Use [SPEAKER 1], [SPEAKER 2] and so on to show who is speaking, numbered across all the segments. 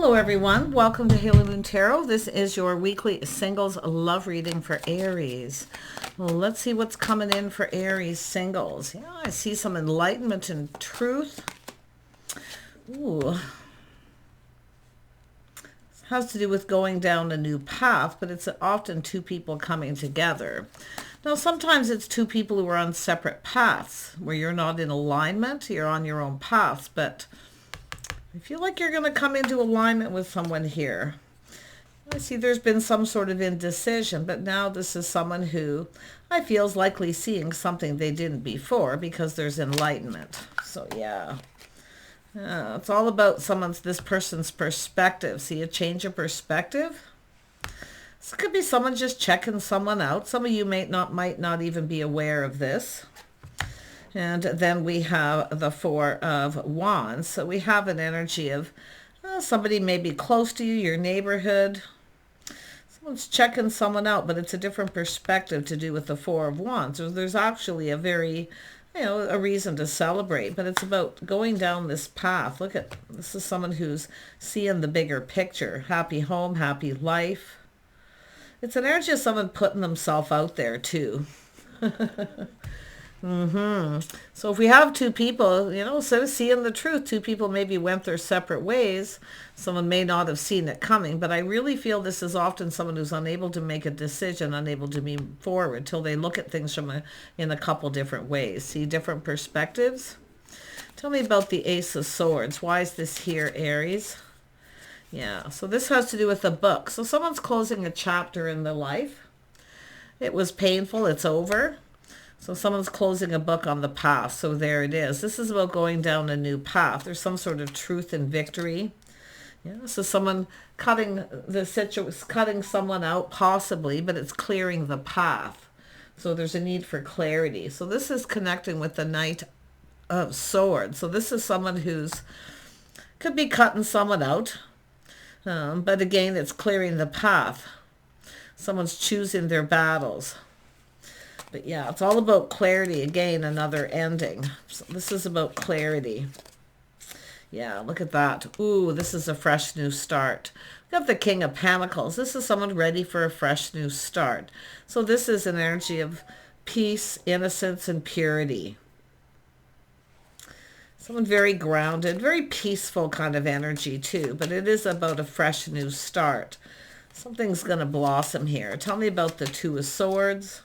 [SPEAKER 1] Hello everyone, welcome to Halo Moon Tarot. This is your weekly singles love reading for Aries. Well, let's see what's coming in for Aries singles. Yeah, I see some enlightenment and truth. Ooh. It has to do with going down a new path, but it's often two people coming together. Now, sometimes it's two people who are on separate paths, where you're not in alignment, you're on your own paths, but I feel like you're going to come into alignment with someone here. I see there's been some sort of indecision, but now this is someone who I feel is likely seeing something they didn't before because there's enlightenment. So yeah, it's all about this person's perspective. See a change of perspective? This could be someone just checking someone out. Some of you might not even be aware of this. And then we have the Four of Wands. So we have an energy of somebody maybe close to you, your neighborhood. Someone's checking someone out, but it's a different perspective to do with the Four of Wands. So there's actually a very, a reason to celebrate, but it's about going down this path. Look at, this is someone who's seeing the bigger picture. Happy home, happy life. It's an energy of someone putting themselves out there too. So if we have two people, instead of seeing the truth, two people maybe went their separate ways. Someone may not have seen it coming, but I really feel this is often someone who's unable to make a decision, unable to move forward till they look at things in a couple different ways. See different perspectives? Tell me about the Ace of Swords. Why is this here, Aries? Yeah, so this has to do with a book. So someone's closing a chapter in their life. It was painful. It's over. So someone's closing a book on the past. So there it is. This is about going down a new path. There's some sort of truth and victory. Yeah. So someone cutting someone out possibly, but it's clearing the path. So there's a need for clarity. So this is connecting with the Knight of Swords. So this is someone could be cutting someone out. But again, it's clearing the path. Someone's choosing their battles. But yeah, it's all about clarity. Again, another ending. So this is about clarity. Yeah, look at that. Ooh, this is a fresh new start. We got the King of Pentacles. This is someone ready for a fresh new start. So this is an energy of peace, innocence, and purity. Someone very grounded, very peaceful kind of energy too. But it is about a fresh new start. Something's going to blossom here. Tell me about the Two of Swords.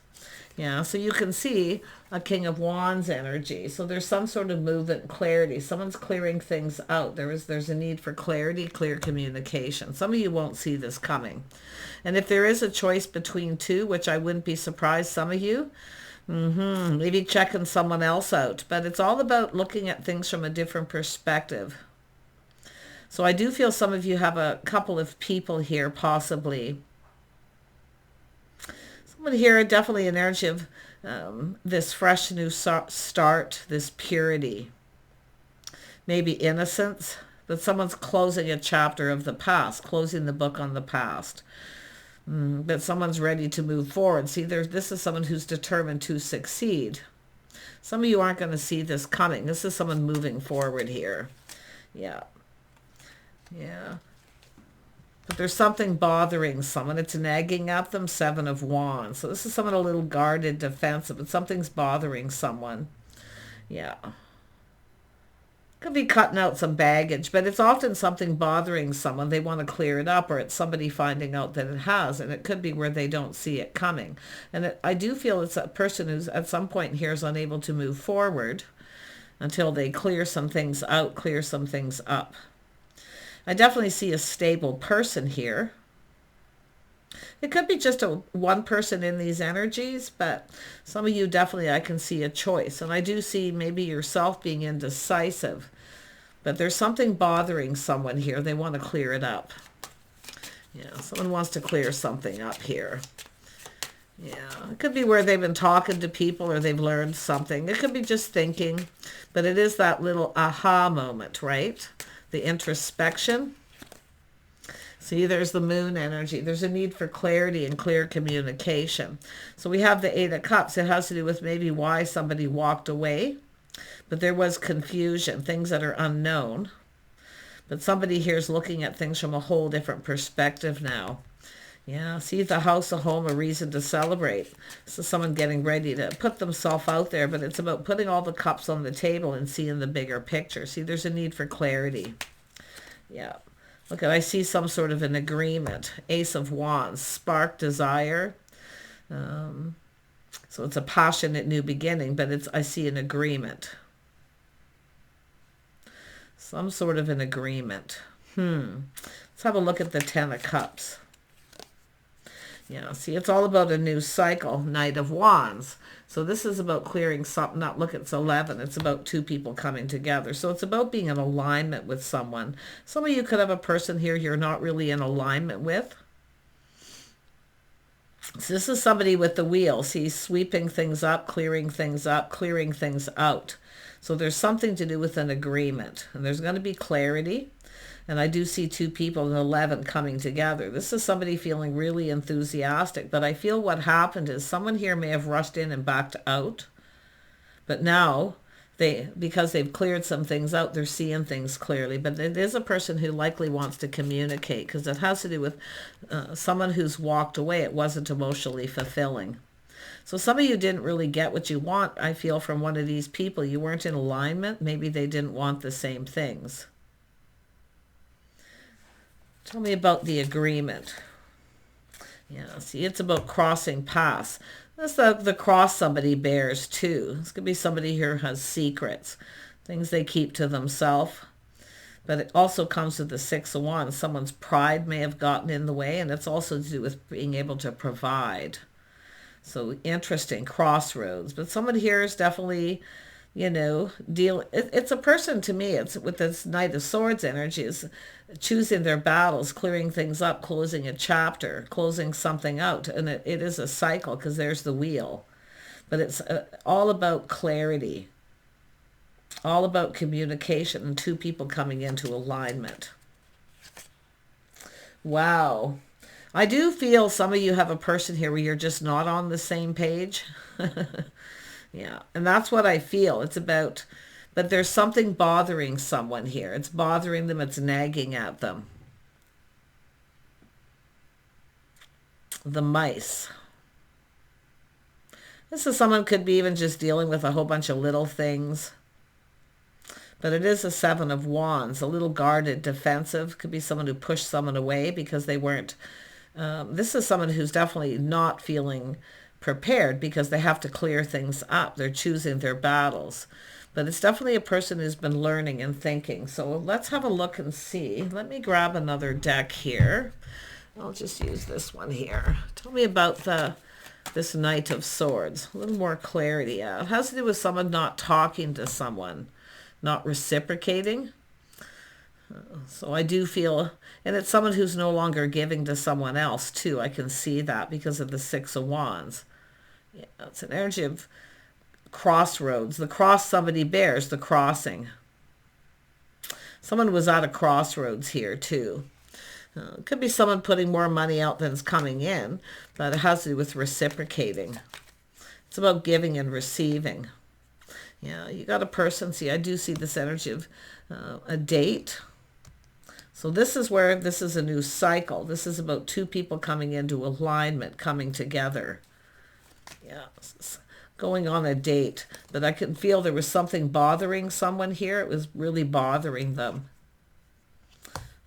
[SPEAKER 1] Yeah, so you can see a King of Wands energy. So there's some sort of movement, clarity. Someone's clearing things out. There's a need for clarity, clear communication. Some of you won't see this coming. And if there is a choice between two, which I wouldn't be surprised, some of you, maybe checking someone else out. But it's all about looking at things from a different perspective. So I do feel some of you have a couple of people here, possibly. Someone here, definitely an energy of this fresh new start, this purity. Maybe innocence, but someone's closing a chapter of the past, closing the book on the past. But someone's ready to move forward. See, this is someone who's determined to succeed. Some of you aren't going to see this coming. This is someone moving forward here. Yeah. Yeah. But there's something bothering someone. It's nagging at them, Seven of Wands. So this is someone a little guarded, defensive, but something's bothering someone. Yeah. Could be cutting out some baggage, but it's often something bothering someone. They want to clear it up, or it's somebody finding out that it has, and it could be where they don't see it coming. And I do feel it's a person who's at some point here is unable to move forward until they clear some things out, clear some things up. I definitely see a stable person here. It could be just one person in these energies, but some of you definitely I can see a choice. And I do see maybe yourself being indecisive. But there's something bothering someone here. They want to clear it up. Yeah, someone wants to clear something up here. Yeah, it could be where they've been talking to people or they've learned something. It could be just thinking. But it is that little aha moment, right? The introspection. See, there's the moon energy. There's a need for clarity and clear communication. So we have the Eight of Cups. It has to do with maybe why somebody walked away. But there was confusion, things that are unknown. But somebody here is looking at things from a whole different perspective now. Yeah, see, the house, a home, a reason to celebrate. So someone getting ready to put themselves out there, but it's about putting all the cups on the table and seeing the bigger picture. See, there's a need for clarity. Yeah. Look, I see some sort of an agreement. Ace of Wands, spark, desire. So it's a passionate new beginning, but I see an agreement. Some sort of an agreement. Let's have a look at the Ten of Cups. Yeah, see, it's all about a new cycle. Knight of Wands. So this is about clearing something up. Look, it's 11. It's about two people coming together. So it's about being in alignment with someone. Some of you could have a person here you're not really in alignment with. So this is somebody with the wheel. See, sweeping things up, clearing things out. So there's something to do with an agreement. And there's going to be clarity. And I do see two people in 11 coming together. This is somebody feeling really enthusiastic. But I feel what happened is someone here may have rushed in and backed out. But now, because they've cleared some things out, they're seeing things clearly. But it is a person who likely wants to communicate, because it has to do with someone who's walked away. It wasn't emotionally fulfilling. So some of you didn't really get what you want, I feel, from one of these people. You weren't in alignment. Maybe they didn't want the same things. Tell me about the agreement. Yeah, see, it's about crossing paths. That's the cross somebody bears too. This could be somebody here who has secrets, things they keep to themselves. But it also comes with the Six of Wands. Someone's pride may have gotten in the way, and it's also to do with being able to provide. So interesting, crossroads. But someone here is definitely, it's a person to me. It's with this Knight of Swords energy, is choosing their battles, clearing things up, closing a chapter, closing something out. And it is a cycle, because there's the wheel. But it's all about clarity, all about communication, and two people coming into alignment. Wow. I do feel some of you have a person here where you're just not on the same page. Yeah, and that's what I feel. It's about, but there's something bothering someone here. It's bothering them. It's nagging at them. The Mice. This is someone could be even just dealing with a whole bunch of little things. But it is a Seven of Wands, a little guarded, defensive. Could be someone who pushed someone away because they weren't. This is someone who's definitely not feeling prepared, because they have to clear things up. They're choosing their battles. But it's definitely a person who's been learning and thinking. So let's have a look and see. Let me grab another deck here. I'll just use this one here. Tell me about this Knight of Swords. A little more clarity. It has to do with someone not talking to someone, not reciprocating. So I do feel, and it's someone who's no longer giving to someone else too. I can see that because of the Six of Wands. Yeah, it's an energy of crossroads. The cross somebody bears, the crossing. Someone was at a crossroads here too. It could be someone putting more money out than is coming in, but it has to do with reciprocating. It's about giving and receiving. Yeah, you got a person. See, I do see this energy of a date. So this is where this is a new cycle. This is about two people coming into alignment, coming together. Yeah, going on a date. But I can feel there was something bothering someone here. It was really bothering them.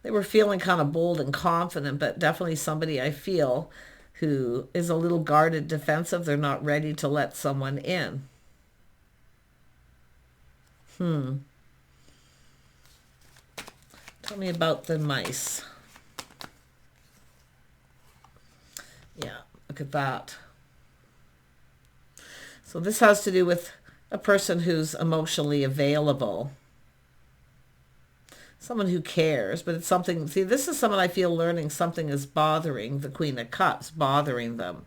[SPEAKER 1] They were feeling kind of bold and confident, but definitely somebody I feel who is a little guarded, defensive. They're not ready to let someone in. Tell me about the Mice. Yeah, look at that. So this has to do with a person who's emotionally available. Someone who cares, but it's something, see, this is someone I feel learning something is bothering the Queen of Cups, bothering them.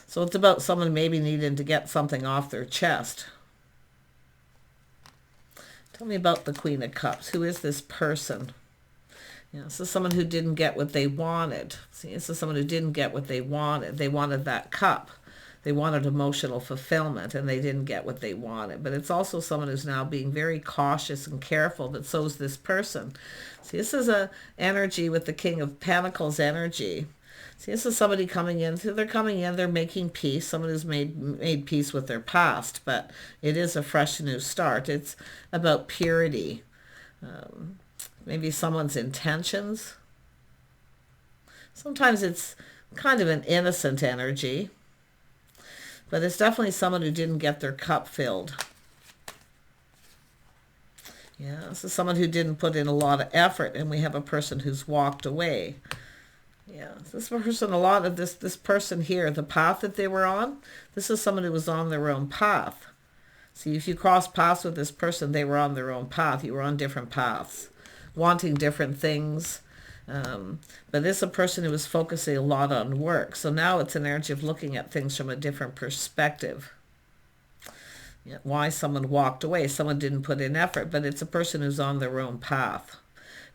[SPEAKER 1] So it's about someone maybe needing to get something off their chest. Tell me about the Queen of Cups. Who is this person? Yeah, this is someone who didn't get what they wanted. See, this is someone who didn't get what they wanted. They wanted that cup. They wanted emotional fulfillment and they didn't get what they wanted. But it's also someone who's now being very cautious and careful, but so is this person. See, this is a energy with the King of Pentacles energy. See, this is somebody coming in. So they're coming in, they're making peace. Someone who's made peace with their past, but it is a fresh new start. It's about purity. Maybe someone's intentions. Sometimes it's kind of an innocent energy, but it's definitely someone who didn't get their cup filled. Yeah, this is someone who didn't put in a lot of effort, and we have a person who's walked away. Yeah, this person, a lot of this person here, the path that they were on, this is someone who was on their own path. See, if you cross paths with this person, they were on their own path. You were on different paths, wanting different things. But this is a person who was focusing a lot on work. So now it's an energy of looking at things from a different perspective. Yeah, why someone walked away. Someone didn't put in effort, but it's a person who's on their own path.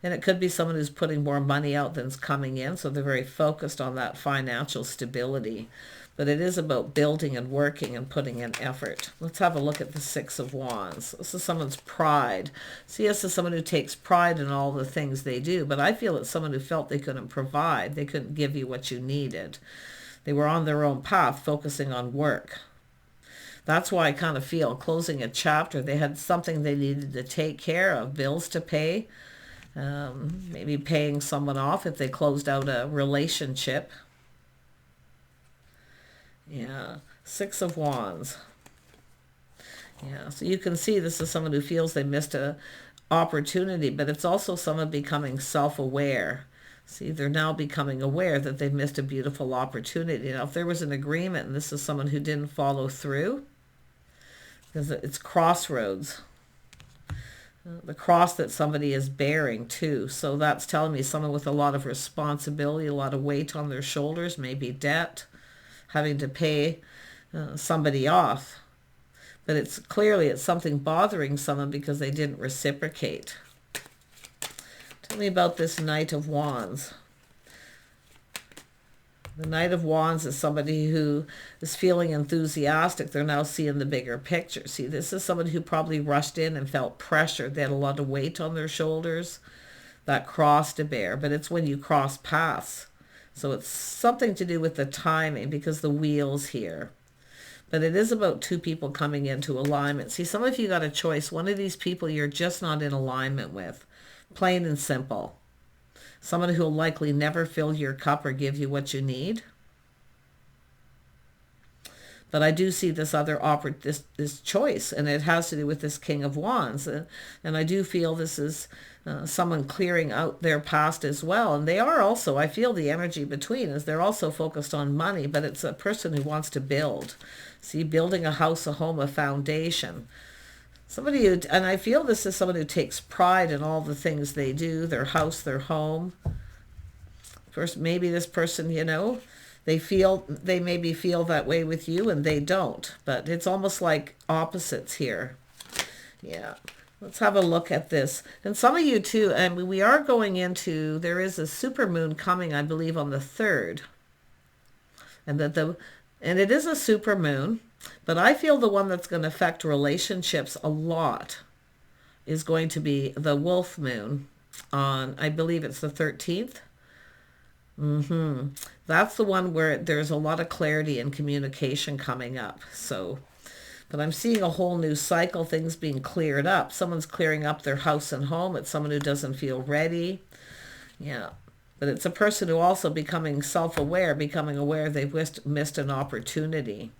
[SPEAKER 1] And it could be someone who's putting more money out than's coming in. So they're very focused on that financial stability. But it is about building and working and putting in effort. Let's have a look at the Six of Wands. This is someone's pride. See, this is someone who takes pride in all the things they do. But I feel it's someone who felt they couldn't provide. They couldn't give you what you needed. They were on their own path, focusing on work. That's why I kind of feel closing a chapter. They had something they needed to take care of, bills to pay. Maybe paying someone off if they closed out a relationship. Yeah, Six of Wands. Yeah, so you can see this is someone who feels they missed an opportunity, but it's also someone becoming self-aware. See, they're now becoming aware that they've missed a beautiful opportunity. Now, if there was an agreement and this is someone who didn't follow through, because it's Crossroads. The cross that somebody is bearing too. So that's telling me someone with a lot of responsibility, a lot of weight on their shoulders, maybe debt, having to pay somebody off. But it's something bothering someone because they didn't reciprocate. Tell me about this Knight of Wands. The Knight of Wands is somebody who is feeling enthusiastic. They're now seeing the bigger picture. See, this is somebody who probably rushed in and felt pressured. They had a lot of weight on their shoulders, that cross to bear. But it's when you cross paths. So it's something to do with the timing because the wheel's here. But it is about two people coming into alignment. See, some of you got a choice. One of these people you're just not in alignment with. Plain and simple. Someone who will likely never fill your cup or give you what you need. But I do see this other this choice, and it has to do with this King of Wands. And I do feel this is someone clearing out their past as well. And they are also, I feel the energy between is they're also focused on money, but it's a person who wants to build. See, building a house, a home, a foundation. Somebody who, and I feel this is someone who takes pride in all the things they do, their house, their home. First, maybe this person, they maybe feel that way with you and they don't. But it's almost like opposites here. Yeah. Let's have a look at this. And some of you too, and we are going into, there is a supermoon coming, I believe, on the 3rd. And it is a supermoon. But I feel the one that's going to affect relationships a lot is going to be the wolf moon on, I believe it's the 13th. That's the one where there's a lot of clarity and communication coming up. So, but I'm seeing a whole new cycle, things being cleared up. Someone's clearing up their house and home. It's someone who doesn't feel ready. Yeah. But it's a person who also becoming self-aware, becoming aware they've missed an opportunity.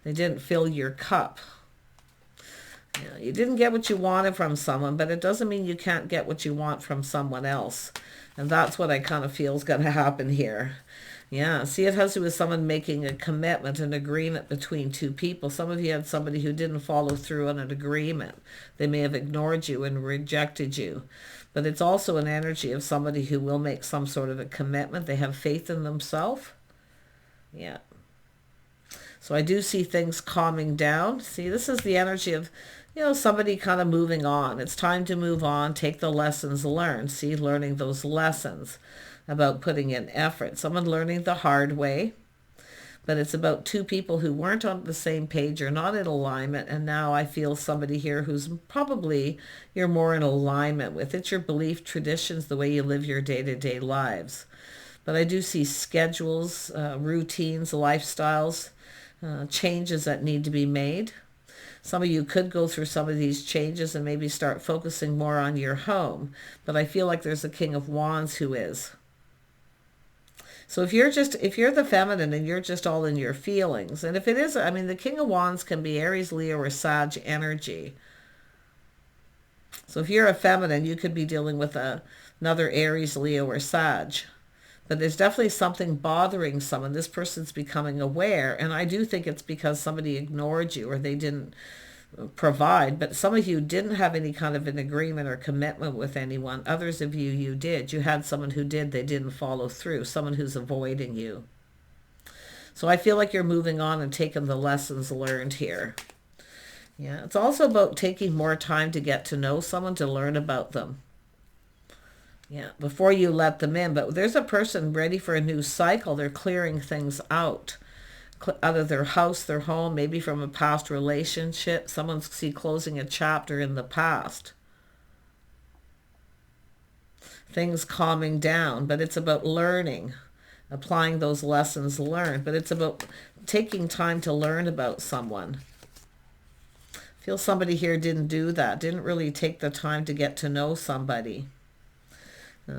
[SPEAKER 1] They didn't fill your cup. You didn't get what you wanted from someone, but it doesn't mean you can't get what you want from someone else. And that's what I kind of feel is going to happen here. Yeah, see, it has to do with someone making a commitment, an agreement between two people. Some of you had somebody who didn't follow through on an agreement. They may have ignored you and rejected you. But it's also an energy of somebody who will make some sort of a commitment. They have faith in themselves. Yeah. So I do see things calming down. See, this is the energy of, somebody kind of moving on. It's time to move on, take the lessons learned. See, learning those lessons about putting in effort. Someone learning the hard way. but it's about two people who weren't on the same page or not in alignment, and now I feel somebody here who's probably you're more in alignment with. It's your belief, traditions, the way you live your day-to-day lives. But I do see schedules, routines, lifestyles, changes that need to be made. Some of you could go through some of these changes and maybe start focusing more on your home. But I feel like there's a King of Wands who is. So if you're the feminine and you're just all in your feelings, and if it is, I mean, the King of Wands can be Aries, Leo, or Sag energy. So if you're a feminine, you could be dealing with another Aries, Leo, or Sag. But there's definitely something bothering someone. This person's becoming aware, and I do think it's because somebody ignored you or they didn't provide. But some of you didn't have any kind of an agreement or commitment with anyone. Others of you did. You had someone who did. They didn't follow through. Someone who's avoiding you. So I feel like you're moving on and taking the lessons learned here. Yeah, it's also about taking more time to get to know someone, to learn about them. Yeah, before you let them in. But there's a person ready for a new cycle. They're clearing things out of their house, their home, maybe from a past relationship. Someone's closing a chapter in the past. Things calming down, but it's about learning, applying those lessons learned. But it's about taking time to learn about someone. I feel somebody here didn't do that, didn't really take the time to get to know somebody.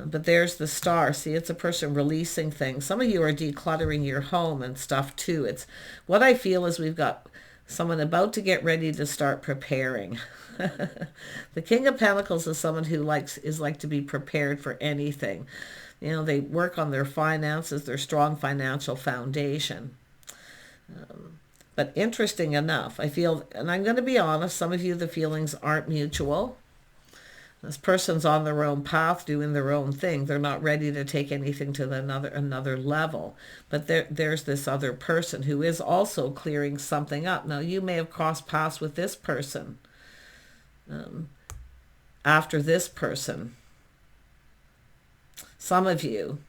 [SPEAKER 1] But there's the Star. See, it's a person releasing things. Some of you are decluttering your home and stuff too. It's what I feel is we've got someone about to get ready to start preparing. The King of Pentacles is someone who is like to be prepared for anything. You know, they work on their finances, their strong financial foundation. But interesting enough, I feel, and I'm going to be honest, some of you, the feelings aren't mutual. This person's on their own path, doing their own thing. They're not ready to take anything to another level. But there's this other person who is also clearing something up. Now, you may have crossed paths with this person after this person. Some of you.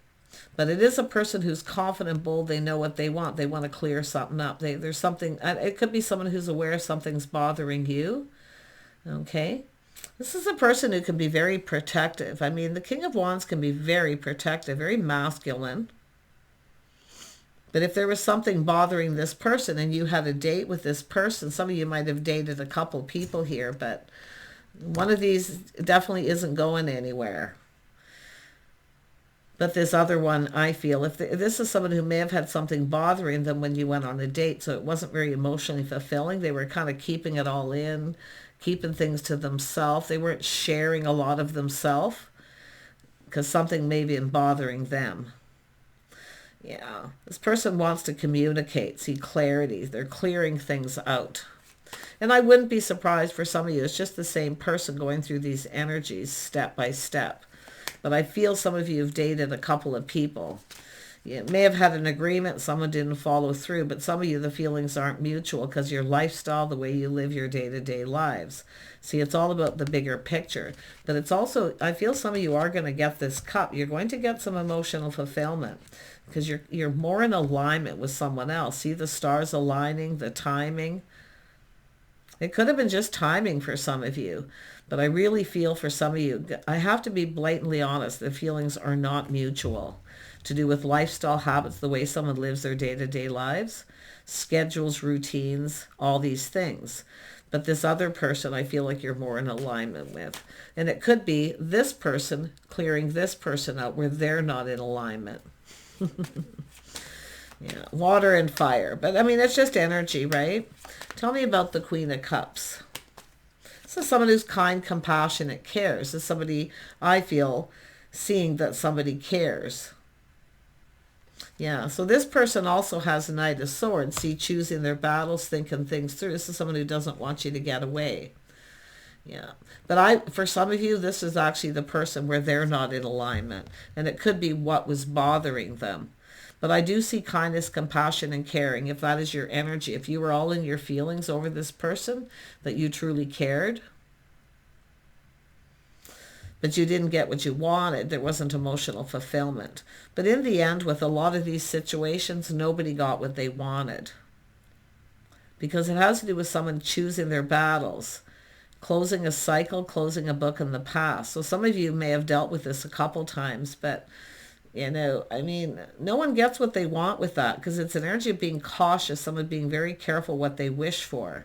[SPEAKER 1] But it is a person who's confident, bold. They know what they want. They want to clear something up. There's something. It could be someone who's aware something's bothering you. Okay. This is a person who can be very protective. I mean, the King of Wands can be very protective, very masculine. But if there was something bothering this person and you had a date with this person, some of you might have dated a couple people here, but one of these definitely isn't going anywhere. But this other one, I feel, if this is someone who may have had something bothering them when you went on a date, so it wasn't very emotionally fulfilling. They were kind of keeping it all in, keeping things to themselves. They weren't sharing a lot of themselves because something may be bothering them. Yeah, this person wants to communicate, see clarity. They're clearing things out. And I wouldn't be surprised for some of you. It's just the same person going through these energies step by step. But I feel some of you have dated a couple of people. You may have had an agreement, someone didn't follow through, but some of you, the feelings aren't mutual because your lifestyle, the way you live your day-to-day lives. See, it's all about the bigger picture. But it's also, I feel some of you are going to get this cup. You're going to get some emotional fulfillment because you're more in alignment with someone else. See the stars aligning, the timing. It could have been just timing for some of you. But I really feel for some of you, I have to be blatantly honest, the feelings are not mutual. To do with lifestyle habits, the way someone lives their day-to-day lives, schedules, routines, all these things. But this other person, I feel like you're more in alignment with. And it could be this person clearing this person out where they're not in alignment. Yeah, water and fire. But I mean, it's just energy, right? Tell me about the Queen of Cups. This is someone who's kind, compassionate, cares. This is somebody, I feel, seeing that somebody cares. Yeah, so this person also has a Knight of Swords. See, choosing their battles, thinking things through. This is someone who doesn't want you to get away. Yeah, but for some of you, this is actually the person where they're not in alignment. And it could be what was bothering them. But I do see kindness, compassion, and caring. If that is your energy, if you were all in your feelings over this person, that you truly cared. but you didn't get what you wanted. There wasn't emotional fulfillment. But in the end, with a lot of these situations, nobody got what they wanted. Because it has to do with someone choosing their battles, closing a cycle, closing a book in the past. So some of you may have dealt with this a couple times, but I mean, no one gets what they want with that, because it's an energy of being cautious, someone being very careful what they wish for.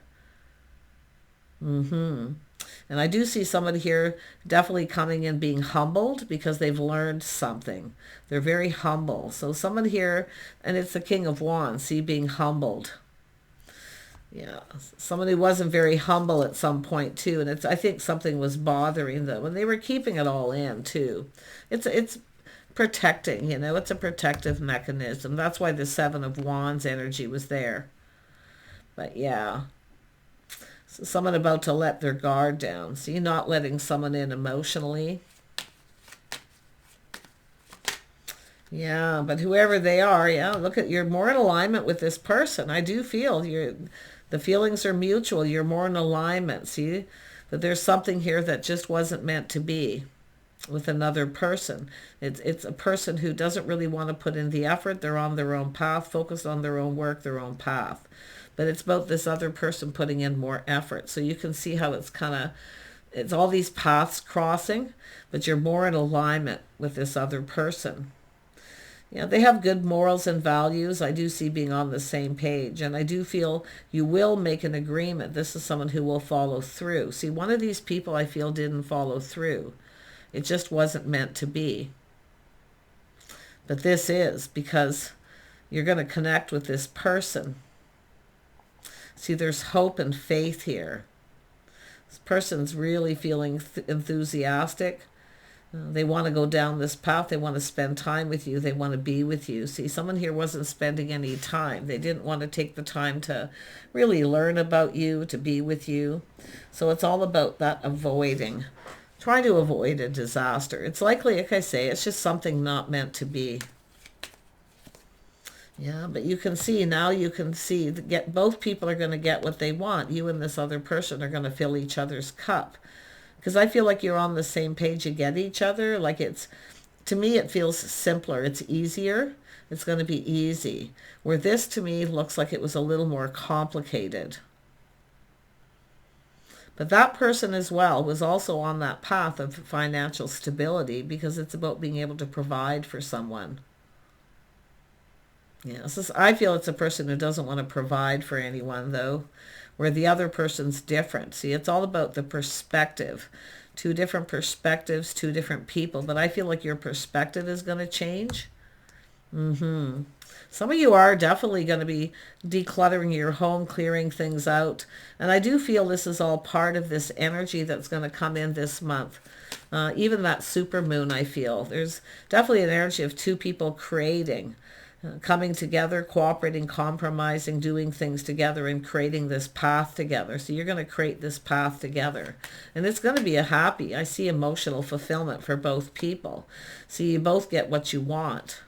[SPEAKER 1] And I do see somebody here definitely coming in being humbled because they've learned something. They're very humble. So someone here, and it's the King of Wands, see, being humbled. Yeah, somebody wasn't very humble at some point too, and I think something was bothering them, and they were keeping it all in too. It's protecting, it's a protective mechanism. That's why the Seven of Wands energy was there. But yeah, so someone about to let their guard down. See, not letting someone in emotionally. Yeah, but whoever they are, yeah, look at, you're more in alignment with this person. I do feel the feelings are mutual. You're more in alignment. See, that there's something here that just wasn't meant to be with another person. It's a person who doesn't really want to put in the effort. They're on their own path, focused on their own work, their own path. But it's about this other person putting in more effort. So you can see how it's all these paths crossing, but you're more in alignment with this other person. Yeah, they have good morals and values. I do see being on the same page, and I do feel you will make an agreement. This is someone who will follow through. See, one of these people I feel didn't follow through. It just wasn't meant to be. But this is, because you're going to connect with this person. See, there's hope and faith here. This person's really feeling enthusiastic. They want to go down this path. They want to spend time with you. They want to be with you. See, someone here wasn't spending any time. They didn't want to take the time to really learn about you, to be with you. So it's all about that avoiding. Try to avoid a disaster. It's likely, like I say, it's just something not meant to be. Yeah, but you can see, now you can see that both people are going to get what they want. You and this other person are going to fill each other's cup. Because I feel like you're on the same page, you get each other. Like to me, it feels simpler. It's easier. It's going to be easy. Where this, to me, looks like it was a little more complicated. But that person as well was also on that path of financial stability, because it's about being able to provide for someone. Yeah, I feel it's a person who doesn't want to provide for anyone, though, where the other person's different. See, it's all about the perspective. Two different perspectives, two different people. But I feel like your perspective is going to change. Some of you are definitely going to be decluttering your home, clearing things out. And I do feel this is all part of this energy that's going to come in this month. Even that super moon, I feel. There's definitely an energy of two people creating, coming together, cooperating, compromising, doing things together, and creating this path together. So you're going to create this path together. And it's going to be I see emotional fulfillment for both people. So you both get what you want.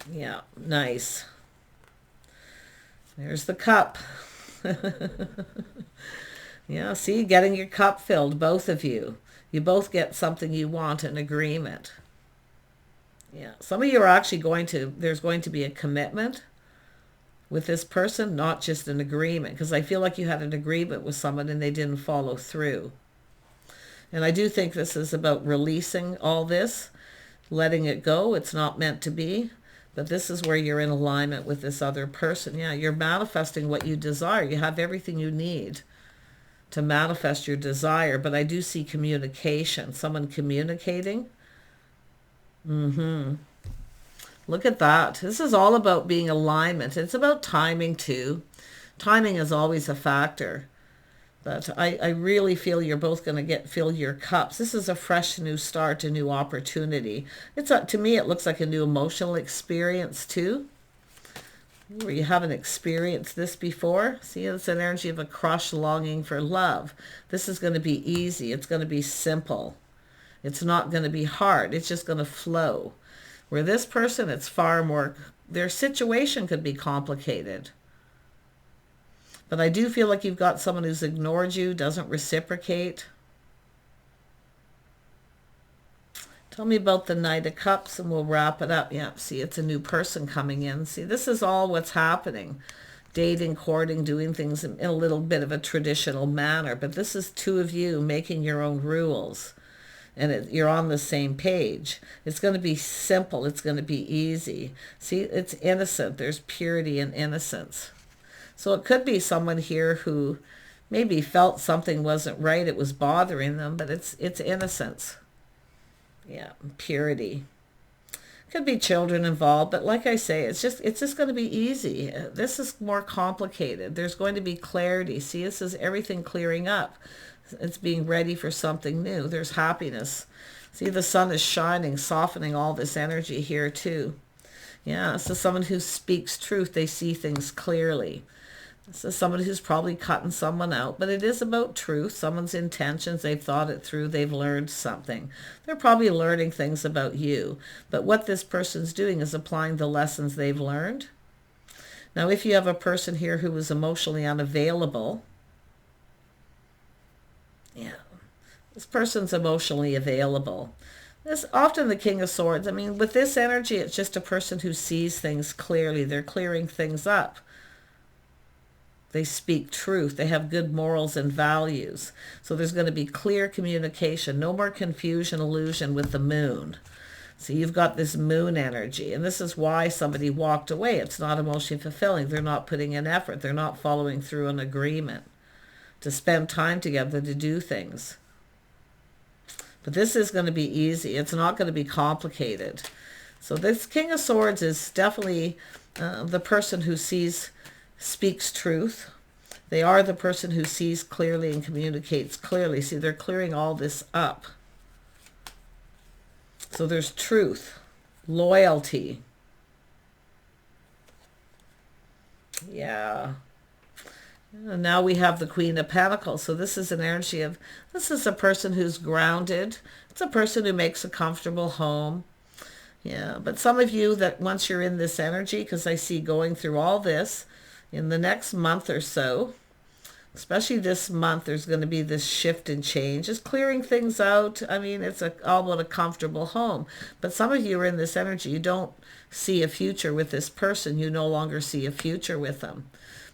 [SPEAKER 1] Yeah, nice. There's the cup. Yeah, see, getting your cup filled, both of you. You both get something you want, an agreement. Yeah, some of you are actually there's going to be a commitment with this person, not just an agreement, because I feel like you had an agreement with someone and they didn't follow through. And I do think this is about releasing all this, letting it go. It's not meant to be, but this is where you're in alignment with this other person. Yeah, you're manifesting what you desire. You have everything you need to manifest your desire, but I do see communication, someone communicating. Look at that. This is all about being alignment. It's about timing too. Timing is always a factor. But I really feel you're both going to fill your cups. This is a fresh new start, a new opportunity. To me, it looks like a new emotional experience too, where you haven't experienced this before. See, it's an energy of a crush, longing for love. This is going to be easy. It's going to be simple. It's not going to be hard. It's just going to flow. Where this person, it's far more, their situation could be complicated. But I do feel like you've got someone who's ignored you, doesn't reciprocate. Tell me about the Knight of Cups and we'll wrap it up. Yeah, see, it's a new person coming in. See, this is all what's happening. Dating, courting, doing things in a little bit of a traditional manner. But this is two of you making your own rules. And you're on the same page. It's going to be simple. It's going to be easy. See, it's innocent. There's purity and innocence. So it could be someone here who maybe felt something wasn't right. It was bothering them, but it's innocence. Yeah, purity. Could be children involved, but like I say, it's just going to be easy. This is more complicated. There's going to be clarity. See, this is everything clearing up. It's being ready for something new. There's happiness. See, the sun is shining, softening all this energy here too. Yeah, so someone who speaks truth, they see things clearly. This is someone who's probably cutting someone out, but it is about truth, someone's intentions, they've thought it through, they've learned something. They're probably learning things about you, but what this person's doing is applying the lessons they've learned. Now, if you have a person here who is emotionally unavailable, yeah, this person's emotionally available. This often the King of Swords. I mean, with this energy, it's just a person who sees things clearly. They're clearing things up. They speak truth. They have good morals and values. So there's going to be clear communication. No more confusion, illusion with the moon. So you've got this moon energy. And this is why somebody walked away. It's not emotionally fulfilling. They're not putting in effort. They're not following through an agreement to spend time together to do things. But this is going to be easy. It's not going to be complicated. So this King of Swords is definitely the person who speaks truth. They are the person who sees clearly and communicates clearly. See, they're clearing all this up. So there's truth, loyalty. Yeah. And now we have the Queen of Pentacles. So this is an energy of, this is a person who's grounded. It's a person who makes a comfortable home. Yeah, but some of you that once you're in this energy, because I see going through all this, in the next month or so, especially this month, there's going to be this shift and change. Just clearing things out. I mean, it's all about a comfortable home. But some of you are in this energy. You don't see a future with this person. You no longer see a future with them.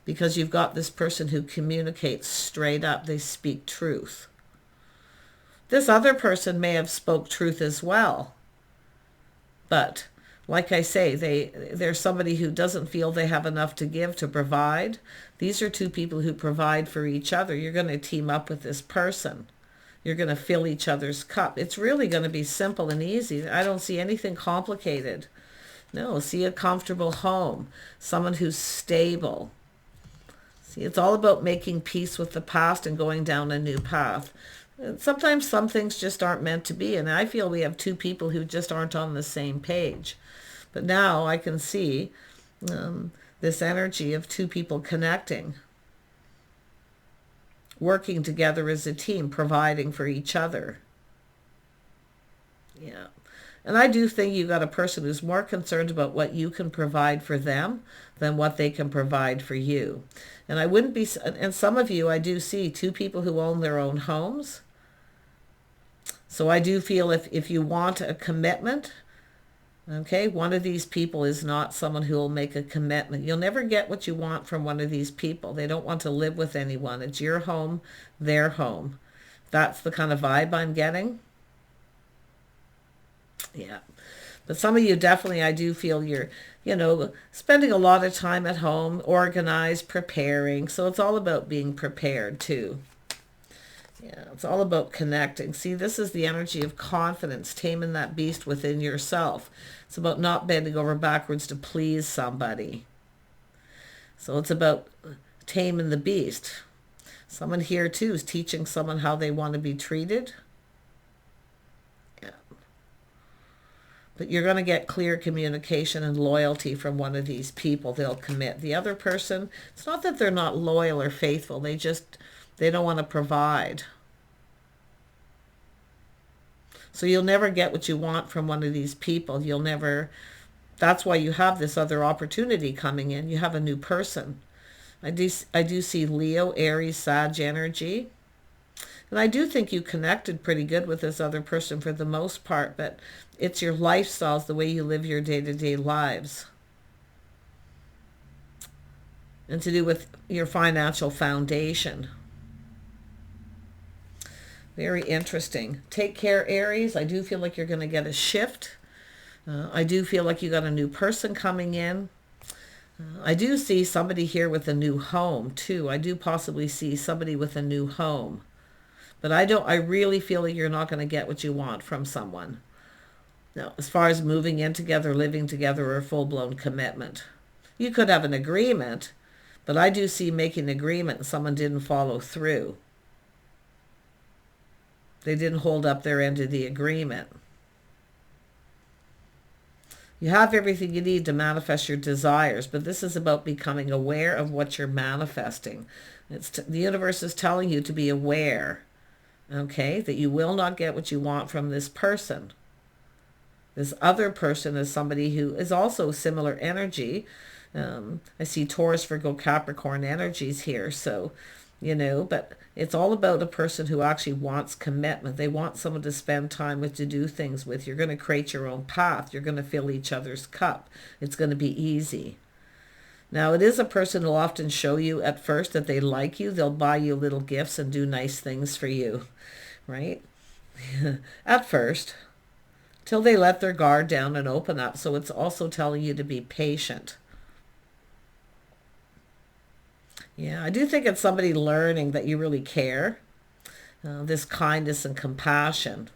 [SPEAKER 1] Because you've got this person who communicates straight up. They speak truth. This other person may have spoke truth as well. But like I say, they're somebody who doesn't feel they have enough to give, to provide. These are two people who provide for each other. You're going to team up with this person. You're going to fill each other's cup. It's really going to be simple and easy. I don't see anything complicated. No, see a comfortable home. Someone who's stable. See, it's all about making peace with the past and going down a new path. Sometimes some things just aren't meant to be, and I feel we have two people who just aren't on the same page. But now I can see this energy of two people connecting, working together as a team, providing for each other. Yeah. And I do think you got a person who's more concerned about what you can provide for them than what they can provide for you. And I wouldn't be, and some of you, I do see two people who own their own homes. So I do feel if you want a commitment, okay, one of these people is not someone who will make a commitment. You'll never get what you want from one of these people. They don't want to live with anyone. It's your home, their home. That's the kind of vibe I'm getting. Yeah. But some of you definitely, I do feel you're, spending a lot of time at home, organized, preparing. So it's all about being prepared too. Yeah, it's all about connecting. See, this is the energy of confidence, taming that beast within yourself. It's about not bending over backwards to please somebody. So it's about taming the beast. Someone here too is teaching someone how they want to be treated. But you're going to get clear communication and loyalty from one of these people. They'll commit. The other person, it's not that they're not loyal or faithful. They don't want to provide. So you'll never get what you want from one of these people. That's why you have this other opportunity coming in. You have a new person. I do see Leo, Aries, Sag energy. And I do think you connected pretty good with this other person for the most part, but it's your lifestyles, the way you live your day-to-day lives. And to do with your financial foundation. Very interesting. Take care, Aries. I do feel like you're going to get a shift. I do feel like you got a new person coming in. I do see somebody here with a new home too. I do possibly see somebody with a new home. But I really feel like you're not going to get what you want from someone. Now, as far as moving in together, living together, or a full-blown commitment. You could have an agreement, but I do see making an agreement and someone didn't follow through. They didn't hold up their end of the agreement. You have everything you need to manifest your desires, but this is about becoming aware of what you're manifesting. The universe is telling you to be aware, okay, that you will not get what you want from this person. This other person is somebody who is also similar energy. I see Taurus, Virgo, Capricorn energies here, so, but it's all about a person who actually wants commitment. They want someone to spend time with, to do things with. You're going to create your own path. You're going to fill each other's cup. It's going to be easy. Now, it is a person who will often show you at first that they like you. They'll buy you little gifts and do nice things for you, right? At first, till they let their guard down and open up. So it's also telling you to be patient. Yeah, I do think it's somebody learning that you really care. This kindness and compassion.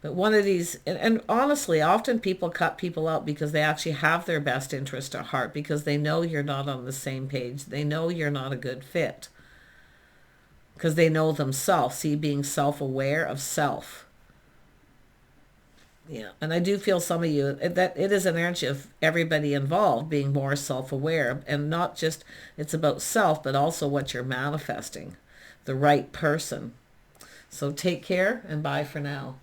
[SPEAKER 1] But one of these, and honestly, often people cut people out because they actually have their best interest at heart, because they know you're not on the same page. They know you're not a good fit. Because they know themselves. See, being self-aware of self. Yeah, and I do feel some of you, that it is an energy of everybody involved being more self-aware, and not just, it's about self, but also what you're manifesting, the right person. So take care and bye for now.